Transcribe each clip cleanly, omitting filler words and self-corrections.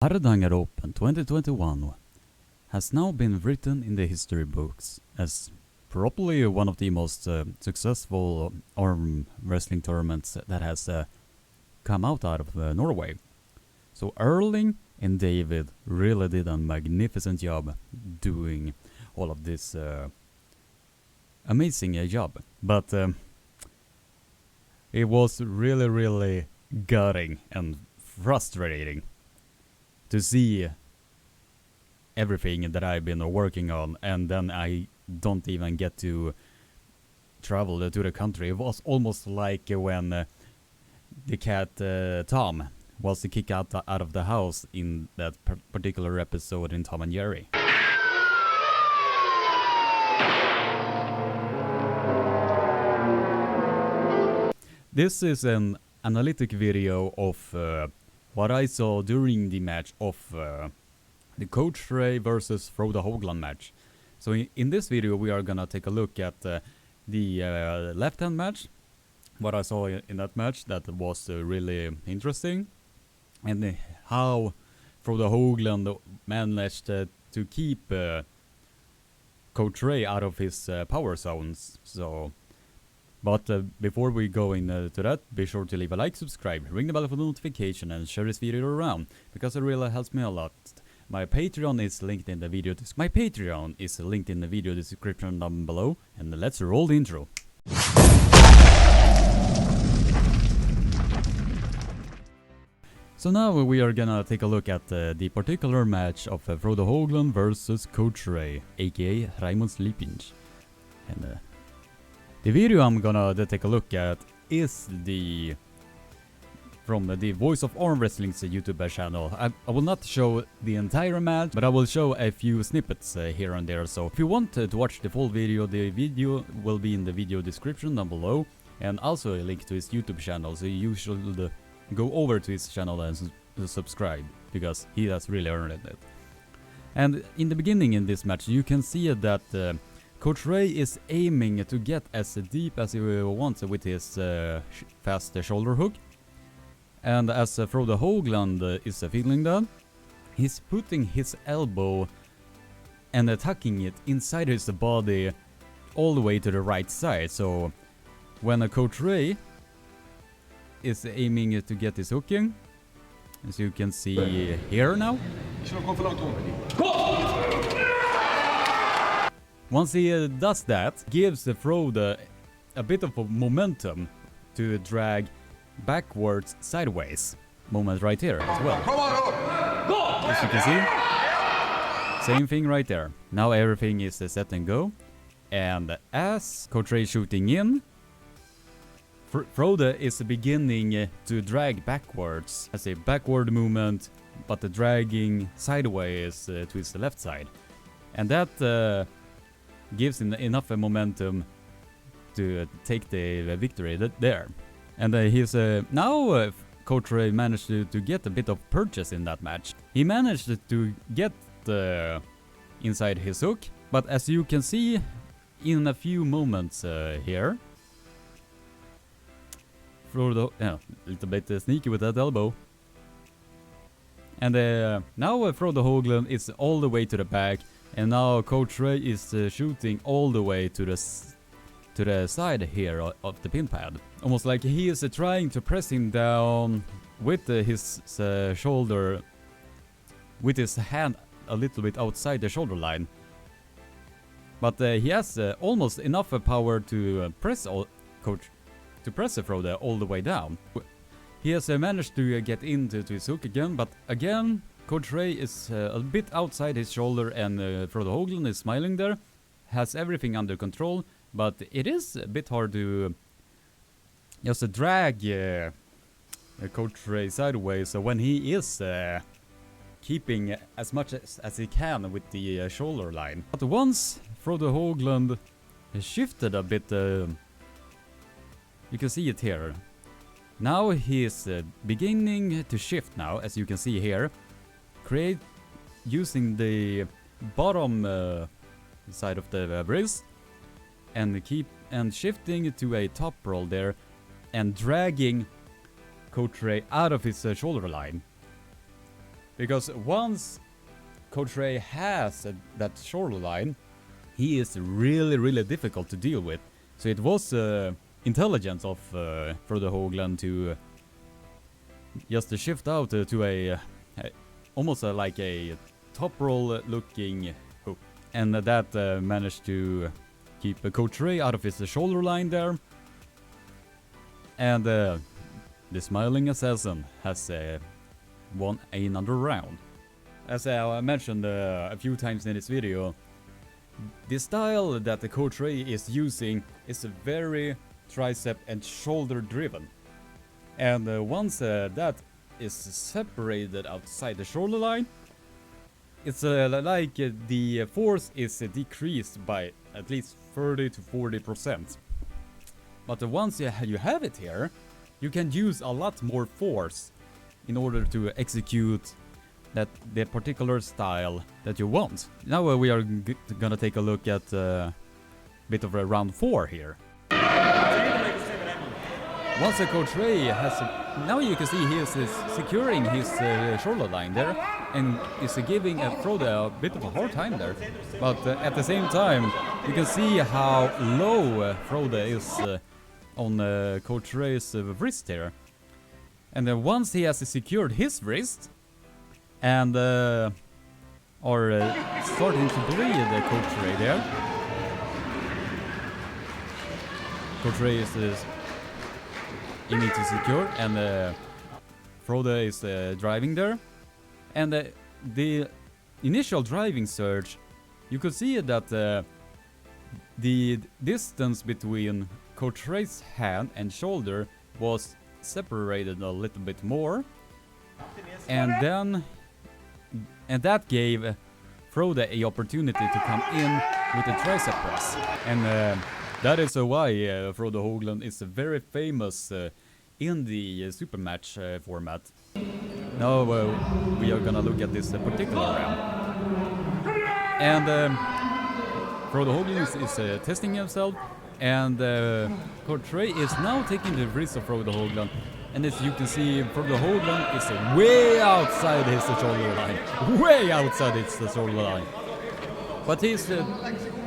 Hardanger Open 2021 has now been written in the history books as probably one of the most successful arm wrestling tournaments that has come out of Norway. So Erling and David really did a magnificent job doing all of this amazing job. But it was really gutting and frustrating to see everything that I've been working on, and then I don't even get to travel to the country. It was almost like when the cat Tom was kicked out of the house in that particular episode in Tom and Jerry. This is an analytic video of what I saw during the match of the Coach Ray versus Frode Haugland match. So in this video we are gonna take a look at the left hand match, what I saw in that match that was really interesting, and how Frode Haugland managed to keep Coach Ray out of his power zones. So, but before we go into that, be sure to leave a like, subscribe, ring the bell for notification, and share this video around, because it really helps me a lot. My Patreon is linked in the video description down below, and let's roll the intro. So now we are gonna take a look at the particular match of Frode Haugland versus Coach Ray, aka Raimonds Liepins. And the video I'm gonna take a look at is from the Voice of Arm Wrestling's YouTube channel. I will not show the entire match, but I will show a few snippets here and there. So if you want to watch the full video, the video will be in the video description down below, and also a link to his YouTube channel. So you should go over to his channel and subscribe, because he has really earned it. And in the beginning in this match, you can see that Coach Ray is aiming to get as deep as he wants with his fast shoulder hook. And as Frode Haugland is feeling that, he's putting his elbow and tucking it inside his body all the way to the right side. So when Coach Ray is aiming to get his hooking, as you can see here now, once he does that, gives Frode a bit of a momentum to drag backwards sideways. Moment right here as well. As you can see, same thing right there. Now everything is set and go, and as Coach Ray is shooting in, Frode is beginning to drag backwards as a backward movement, but dragging sideways to his left side, and that gives him enough momentum to take the victory there. And he's now Coach Ray managed to get a bit of purchase in that match. He managed to get inside his hook, but as you can see in a few moments here, Frode, a little bit sneaky with that elbow. And now Frode Haugland is all the way to the back, and now Coach Ray is shooting all the way to the side here of the pin pad. Almost like he is trying to press him down with his shoulder, with his hand a little bit outside the shoulder line. But he has almost enough power to press Frode all the way down. He has managed to get into his hook again, but again Coach Ray is a bit outside his shoulder, and Frode Haugland is smiling there, has everything under control, but it is a bit hard to just drag Coach Ray sideways. So when he is keeping as much as he can with the shoulder line. But once Frode Haugland shifted a bit, you can see it here. Now he is beginning to shift now, as you can see here, using the bottom side of the wrist, and shifting to a top roll there, and dragging Coach Ray out of his shoulder line. Because once Coach Ray has that shoreline, he is really difficult to deal with. So it was intelligence of Frode Haugland to just shift out to a almost like a top roll looking hook, and that managed to keep Coach Ray out of his shoulder line there. And the Smiling Assassin has won another round. As I mentioned a few times in this video, the style that the Coach Ray is using is very tricep and shoulder driven. And once that is separated outside the shoulder line, it's like the force is decreased by at least 30 to 40%. But once you have it here, you can use a lot more force in order to execute the particular style that you want. Now we are gonna take a look at a bit of a round 4 here. Once Coach Ray has, now you can see he is securing his shoulder line there, and is giving Frode a bit of a hard time there. But at the same time, you can see how low Frode is on Coach Ray's wrist here. And then once he has secured his wrist and are starting to bleed Coach Ray there, Coach Ray is aiming to secure, and Frode is driving there. And the initial driving surge, you could see that the distance between Coach Ray's hand and shoulder was separated a little bit more, and that gave Frode a opportunity to come in with a tricep press, and that is why Frode Haugland is very famous in the super match format. Now we are gonna look at this particular round, and Frode Haugland is testing himself, and Coach Ray is now taking the wrist of Frode Haugland, and as you can see, Frode Haugland is way outside his shoulder line, way outside his shoulder line. But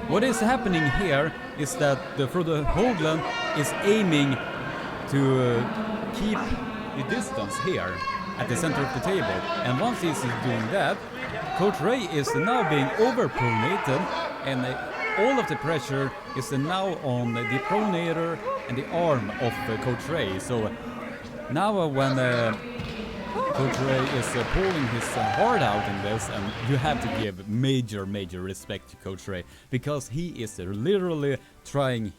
what is happening here is that the Frode Haugland is aiming to keep the distance here at the center of the table, and once he's doing that, Coach Ray is now being overpronated, and all of the pressure is now on the pronator and the arm of Coach Ray. So now when Coach Ray is pulling his heart out in this, and you have to give major respect to Coach Ray, because he is literally trying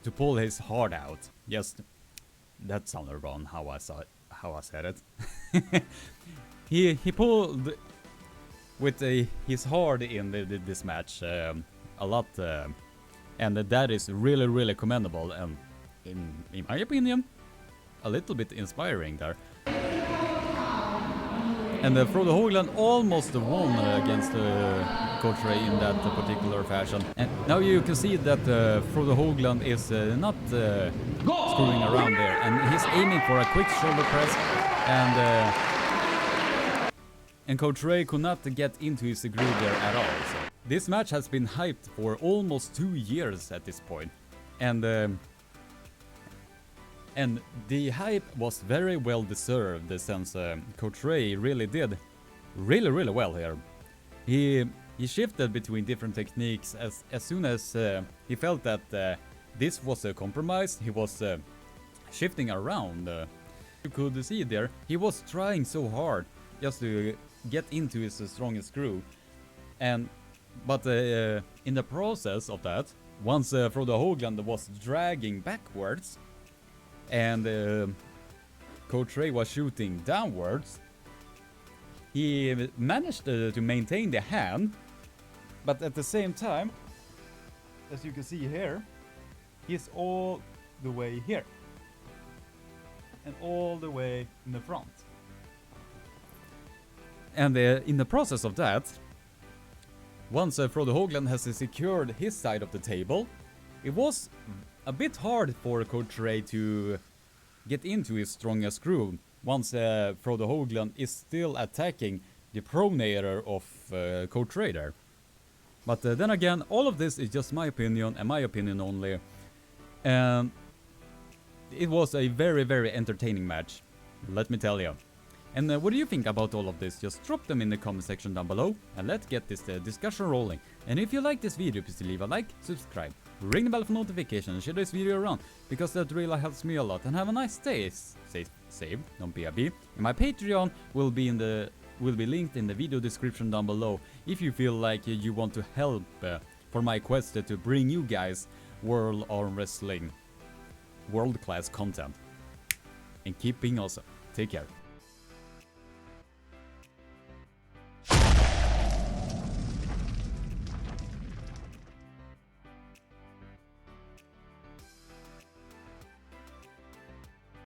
to pull his heart out. Just that sounded wrong how I said it. he pulled with his heart in this match a lot, and that is really commendable, and in my opinion a little bit inspiring there. And Frode Haugland almost won against Coach Ray in that particular fashion. And now you can see that Frode Haugland is not screwing around there, and he's aiming for a quick shoulder press, and Coach Ray could not get into his groove there at all. So this match has been hyped for almost 2 years at this point, and the hype was very well deserved, since Coach Ray really did really well here. He shifted between different techniques as soon as he felt that this was a compromise. He was shifting around. You could see there, he was trying so hard just to get into his strongest groove, but in the process of that, once Frode Haugland was dragging backwards, and Coach Ray was shooting downwards, he managed to maintain the hand, but at the same time, as you can see here, he's all the way here and all the way in the front. And in the process of that, once Frode Haugland has secured his side of the table, it was a bit hard for Coach Ray to get into his strongest groove once Frode Haugland is still attacking the pronator of Coach Ray there. But then again, all of this is just my opinion and my opinion only. And it was a very, very entertaining match, let me tell you. And what do you think about all of this? Just drop them in the comment section down below, and let's get this discussion rolling. And if you like this video, please leave a like, subscribe, ring the bell for notifications, and share this video around, because that really helps me a lot. And have a nice day. Stay safe, don't be a bee. And my Patreon will be linked in the video description down below if you feel like you want to help for my quest to bring you guys World Arm Wrestling world-class content. And keep being awesome. Take care.